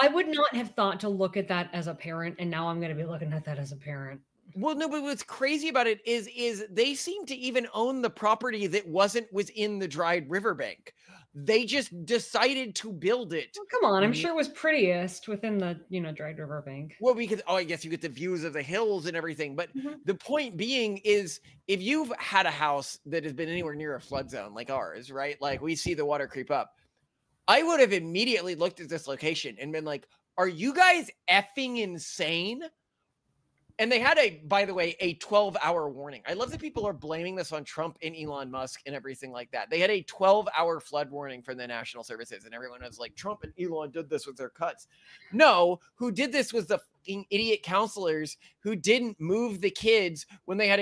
I would not have thought to look at that as a parent, and now I'm going to be looking at that as a parent. Well, no, but what's crazy about it is they seem to even own the property that was in the dried riverbank. They just decided to build it. Well, come on, I'm sure it was prettiest within the dried riverbank. Well, because I guess you get the views of the hills and everything. But the point being is, if you've had a house that has been anywhere near a flood zone like ours, right? Like we see the water creep up. I would have immediately looked at this location and been like, "Are you guys effing insane?" And they had by the way, a 12-hour warning. I love that people are blaming this on Trump and Elon Musk and everything like that. They had a 12-hour flood warning from the national services, and everyone was like, Trump and Elon did this with their cuts. No, who did this was the fucking idiot counselors who didn't move the kids when they had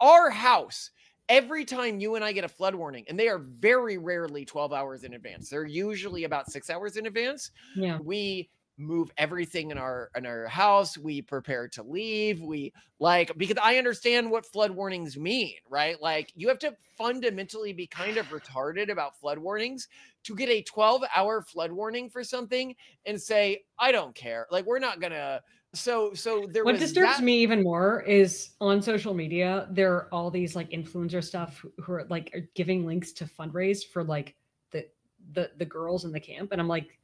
our house. Every time you and I get a flood warning, and they are very rarely 12 hours in advance. They're usually about 6 hours in advance. Yeah. We move everything in our house. We prepare to leave. Because I understand what flood warnings mean, right? Like you have to fundamentally be kind of retarded about flood warnings to get a 12-hour flood warning for something and say, I don't care. Like we're not gonna. So there. What disturbs me even more is on social media, there are all these like influencer stuff who are like giving links to fundraise for like the girls in the camp. And I'm like,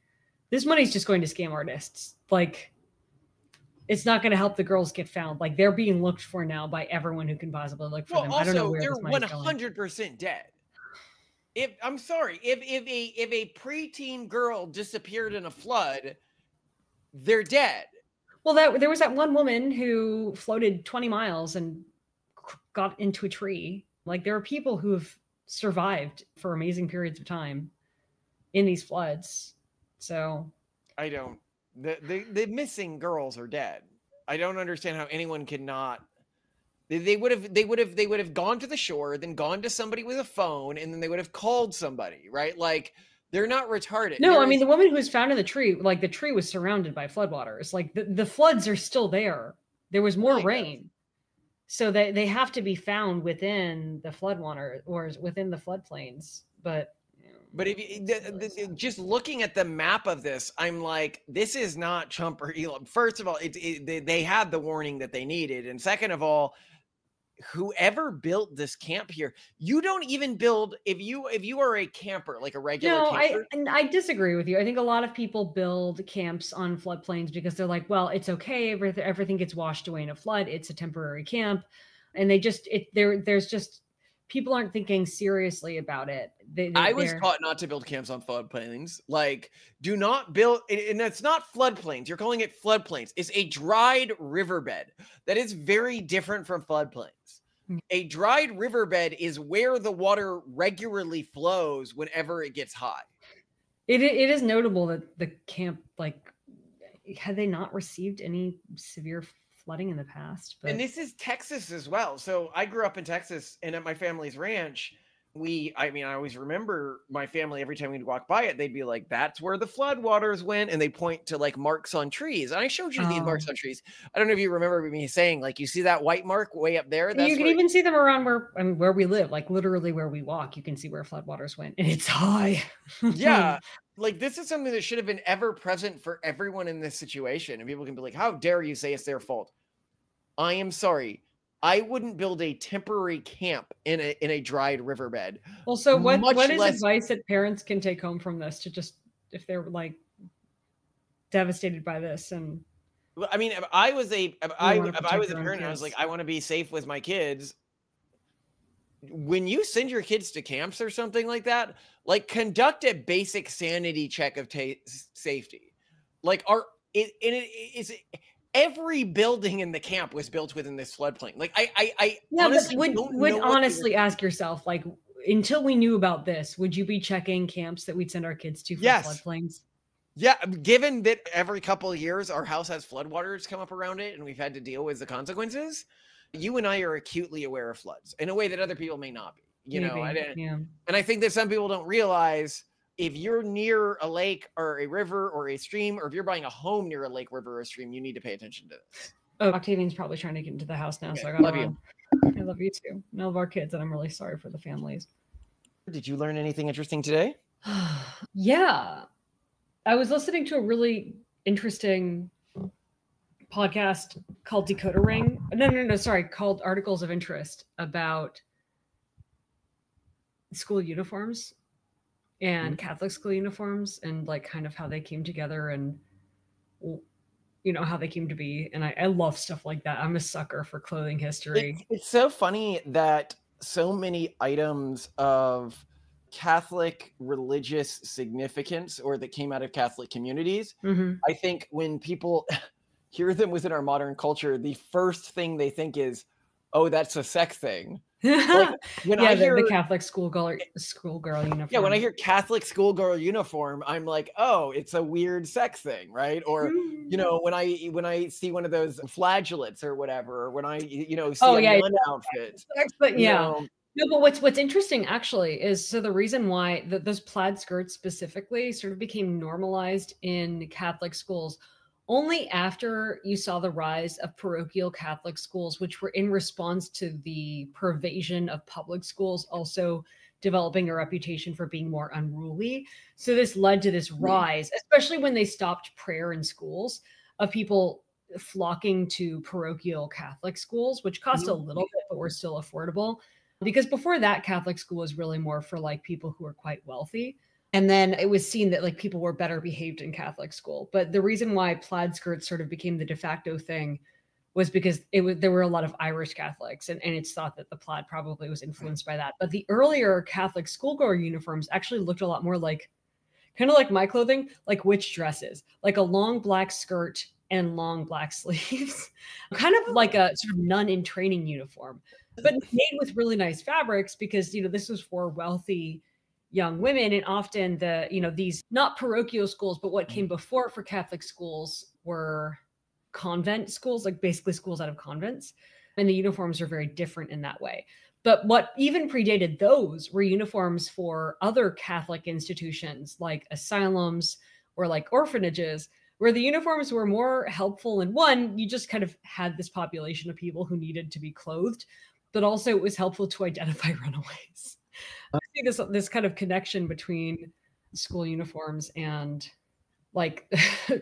this money's just going to scam artists. Like, it's not going to help the girls get found. Like they're being looked for now by everyone who can possibly look for them. I don't know Also, where they're this money's going. 100% dead. I'm sorry, if a preteen girl disappeared in a flood, they're dead. Well, there was that one woman who floated 20 miles and got into a tree. Like there are people who have survived for amazing periods of time in these floods. So I don't. The missing girls are dead. I don't understand how anyone could not. They would have gone to the shore, then gone to somebody with a phone, and then they would have called somebody, right? Like they're not retarded. No, I mean the woman who was found in the tree, like the tree was surrounded by floodwaters. Like the floods are still there. There was more rain. So they have to be found within the floodwater or within the floodplains. But if just looking at the map of this, I'm like, this is not Trump or Elon. First of all, they had the warning that they needed, and second of all, whoever built this camp here, you don't even build if you are a camper, like a regular camper. I disagree with you. I think a lot of people build camps on floodplains because they're like, well, it's okay, everything gets washed away in a flood, it's a temporary camp, and there's just people aren't thinking seriously about it. I was taught not to build camps on floodplains. Like, do not build, and it's not floodplains. You're calling it floodplains. It's a dried riverbed. That is very different from floodplains. A dried riverbed is where the water regularly flows whenever it gets high. It is notable that the camp, like, had they not received any severe flooding in the past? But... And this is Texas as well. So I grew up in Texas, and at my family's ranch, I always remember my family, every time we'd walk by it, they'd be like, that's where the floodwaters went. And they point to like marks on trees. And I showed you these marks on trees. I don't know if you remember me saying, like, you see that white mark way up there? You can even see them around where we live, like literally where we walk. You can see where floodwaters went, and it's high. Yeah. Like, this is something that should have been ever present for everyone in this situation. And people can be like, how dare you say it's their fault? I am sorry. I wouldn't build a temporary camp in a dried riverbed. Well, so what is advice that parents can take home from this to just, if they're like devastated by this? And I mean, if I was a parent and I was like, I want to be safe with my kids. When you send your kids to camps or something like that, like, conduct a basic sanity check of safety. Like, every building in the camp was built within this floodplain. Like, I honestly would honestly ask yourself, like, until we knew about this, would you be checking camps that we'd send our kids to for floodplains? Yeah, given that every couple of years our house has floodwaters come up around it and we've had to deal with the consequences, you and I are acutely aware of floods in a way that other people may not be. You know, and I think that some people don't realize, if you're near a lake or a river or a stream, or if you're buying a home near a lake, river, or a stream, you need to pay attention to this. Oh, Octavian's probably trying to get into the house now, so I gotta run. I love you too. I love our kids, and I'm really sorry for the families. Did you learn anything interesting today? Yeah. I was listening to a really interesting podcast called Decoder Ring. No, sorry, called Articles of Interest, about school uniforms and Catholic school uniforms, and like kind of how they came together, and you know how they came to be. And I love stuff like that. I'm a sucker for clothing history. It's so funny that so many items of Catholic religious significance, or that came out of Catholic communities, I think when people hear them within our modern culture, the first thing they think is, oh, that's a sex thing. Like, when I hear the Catholic schoolgirl uniform. Yeah, when I hear Catholic schoolgirl uniform, I'm like, oh, it's a weird sex thing, right? Or you know, when I see one of those flagellates or whatever, or when I see a nun outfit. But no, but what's interesting actually is, so the reason why those plaid skirts specifically sort of became normalized in Catholic schools only after you saw the rise of parochial Catholic schools, which were in response to the pervasion of public schools also developing a reputation for being more unruly. So this led to this rise, especially when they stopped prayer in schools, of people flocking to parochial Catholic schools, which cost a little bit, but were still affordable. Because before that, Catholic school was really more for like people who are quite wealthy. And then it was seen that like people were better behaved in Catholic school. But the reason why plaid skirts sort of became the de facto thing was because there were a lot of Irish Catholics, and it's thought that the plaid probably was influenced by that. But the earlier Catholic schoolgoer uniforms actually looked a lot more like, kind of like my clothing, like witch dresses, like a long black skirt and long black sleeves, kind of like a sort of nun in training uniform, but made with really nice fabrics because, you know, this was for wealthy young women. And often the, you know, these not parochial schools, but what came before for Catholic schools were convent schools, like basically schools out of convents. And the uniforms are very different in that way. But what even predated those were uniforms for other Catholic institutions like asylums or like orphanages, where the uniforms were more helpful. And one, you just kind of had this population of people who needed to be clothed, but also it was helpful to identify runaways. I see this kind of connection between school uniforms and like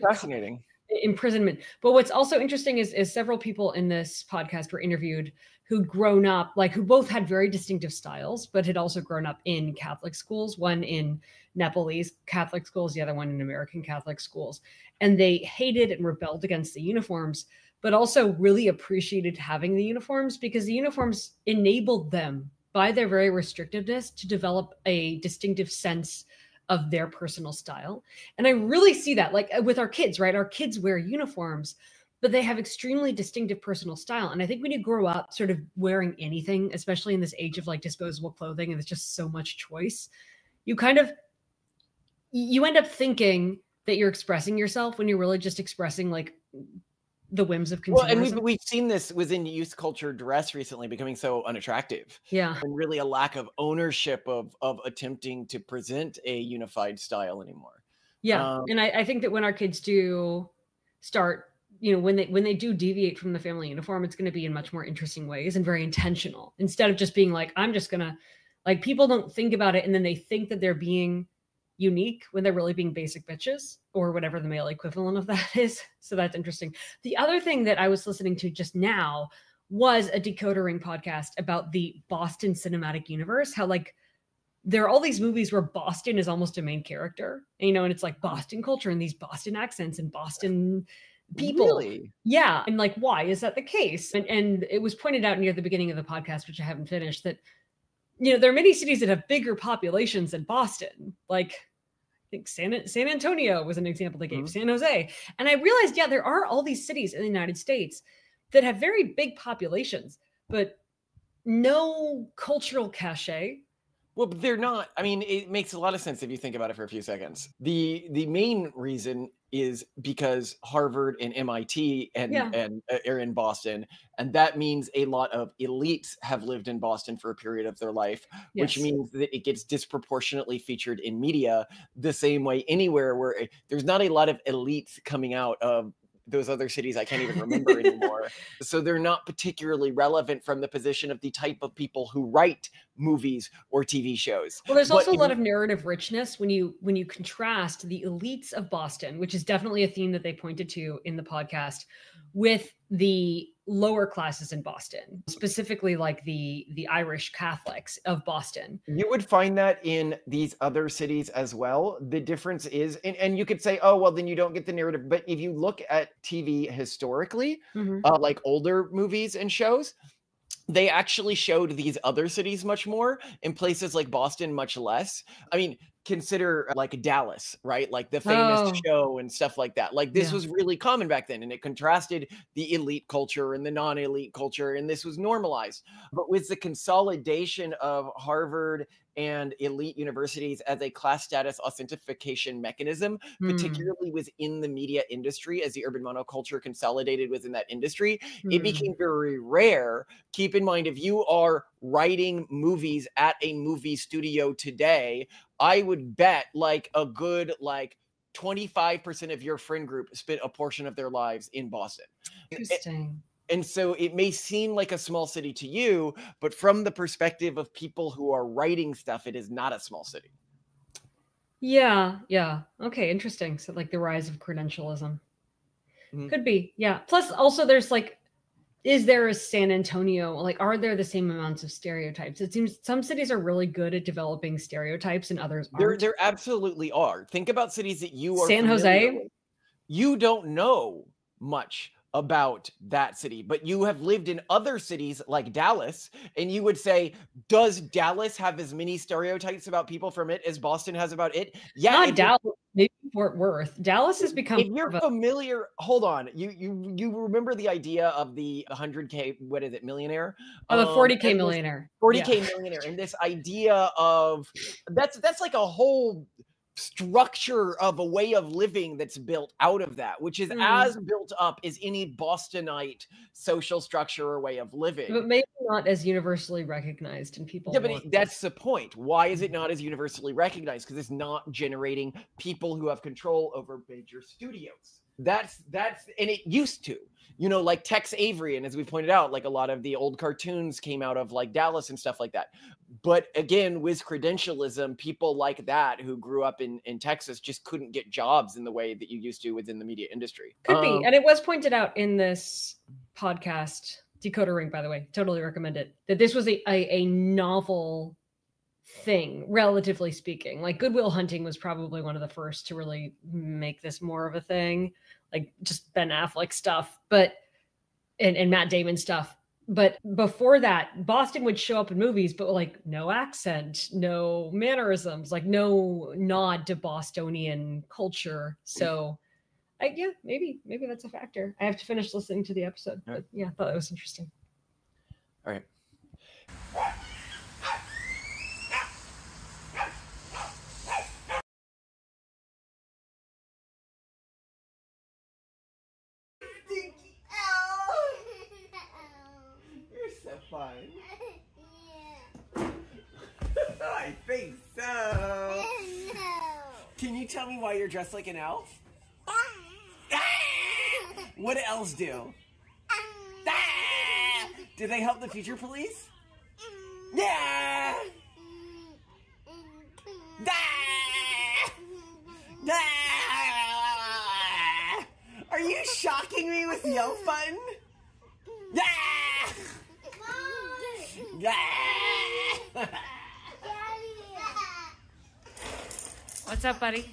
Fascinating. imprisonment. But what's also interesting is several people in this podcast were interviewed who'd grown up, like who both had very distinctive styles, but had also grown up in Catholic schools, one in Nepalese Catholic schools, the other one in American Catholic schools. And they hated and rebelled against the uniforms, but also really appreciated having the uniforms because the uniforms enabled them by their very restrictiveness to develop a distinctive sense of their personal style. And I really see that like with our kids, right? Our kids wear uniforms, but they have extremely distinctive personal style. And I think when you grow up sort of wearing anything, especially in this age of like disposable clothing, and there's just so much choice, you end up thinking that you're expressing yourself when you're really just expressing like the whims of consumerism. Well, and we've seen this within youth culture dress recently becoming so unattractive. Yeah. And really a lack of ownership of attempting to present a unified style anymore. Yeah. And I think that when our kids do start, you know, when they do deviate from the family uniform, it's going to be in much more interesting ways and very intentional, instead of just being like, I'm just going to, like, people don't think about it and then they think that they're being unique when they're really being basic bitches or whatever the male equivalent of that is. So that's interesting. The other thing that I was listening to just now was a Decoder Ring podcast about the Boston cinematic universe, how like there are all these movies where Boston is almost a main character, you know, and it's like Boston culture and these Boston accents and Boston people. Really? Yeah. And like, why is that the case? And it was pointed out near the beginning of the podcast, which I haven't finished, that, you know, there are many cities that have bigger populations than Boston. Like I think San Antonio was an example they gave, San Jose. And I realized, yeah, there are all these cities in the United States that have very big populations, but no cultural cachet. Well, but they're not. I mean, it makes a lot of sense if you think about it for a few seconds. The main reason is because Harvard and MIT and are in Boston, and that means a lot of elites have lived in Boston for a period of their life, which means that it gets disproportionately featured in media the same way anywhere where there's not a lot of elites coming out of those other cities I can't even remember anymore. So they're not particularly relevant from the position of the type of people who write movies or TV shows. Well, there's also a lot of narrative richness when you contrast the elites of Boston, which is definitely a theme that they pointed to in the podcast, with the lower classes in Boston, specifically like the Irish Catholics of Boston. You would find that in these other cities as well. The difference is, and you could say, oh, well, then you don't get the narrative. But if you look at TV historically, like older movies and shows, they actually showed these other cities much more, in places like Boston much less. I mean, consider like Dallas, right? Like the famous show and stuff like that. Like this was really common back then, and it contrasted the elite culture and the non-elite culture, and this was normalized. But with the consolidation of Harvard and elite universities as a class status authentication mechanism, particularly within the media industry, as the urban monoculture consolidated within that industry, it became very rare. Keep in mind, if you are writing movies at a movie studio today, I would bet like a good 25% of your friend group spent a portion of their lives in Boston. Interesting. And so it may seem like a small city to you, but from the perspective of people who are writing stuff, it is not a small city. Yeah. Yeah. Okay. Interesting. So like the rise of credentialism. Could be. Yeah. Plus also there's like, is there a San Antonio? Like, are there the same amounts of stereotypes? It seems some cities are really good at developing stereotypes and others aren't. There absolutely are. Think about cities that you are San familiar Jose? with. You don't know much about that city, but you have lived in other cities like Dallas, and you would say, does Dallas have as many stereotypes about people from it as Boston has about it? Yeah. Not Dallas, maybe Fort Worth. Dallas has become. If you're familiar, hold on. You remember the idea of the 100K, what is it, millionaire? Oh, the 40K millionaire. 40K millionaire, and this idea of that's like a whole structure of a way of living that's built out of that, which is as built up as any Bostonite social structure or way of living. But maybe not as universally recognized in people. Yeah, but that's the point. Why is it not as universally recognized? Because it's not generating people who have control over major studios. That's and it used to, you know, like Tex Avery, and as we pointed out, like a lot of the old cartoons came out of like Dallas and stuff like that. But again, with credentialism, people like that who grew up in Texas just couldn't get jobs in the way that you used to within the media industry. Could be. And it was pointed out in this podcast, Decoder Ring, by the way, totally recommend it, that this was a novel thing, relatively speaking. Like Good Will Hunting was probably one of the first to really make this more of a thing, like just Ben Affleck stuff, but and Matt Damon stuff. But before that, Boston would show up in movies, but like no accent, no mannerisms, like no nod to Bostonian culture. So yeah, maybe that's a factor. I have to finish listening to the episode, but yeah, I thought it was interesting. All right. Fun. Yeah. I think so. No. Can you tell me why you're dressed like an elf? What do elves do? Do they help the future police? Yeah. Are you shocking me with the elf button? What's up, buddy?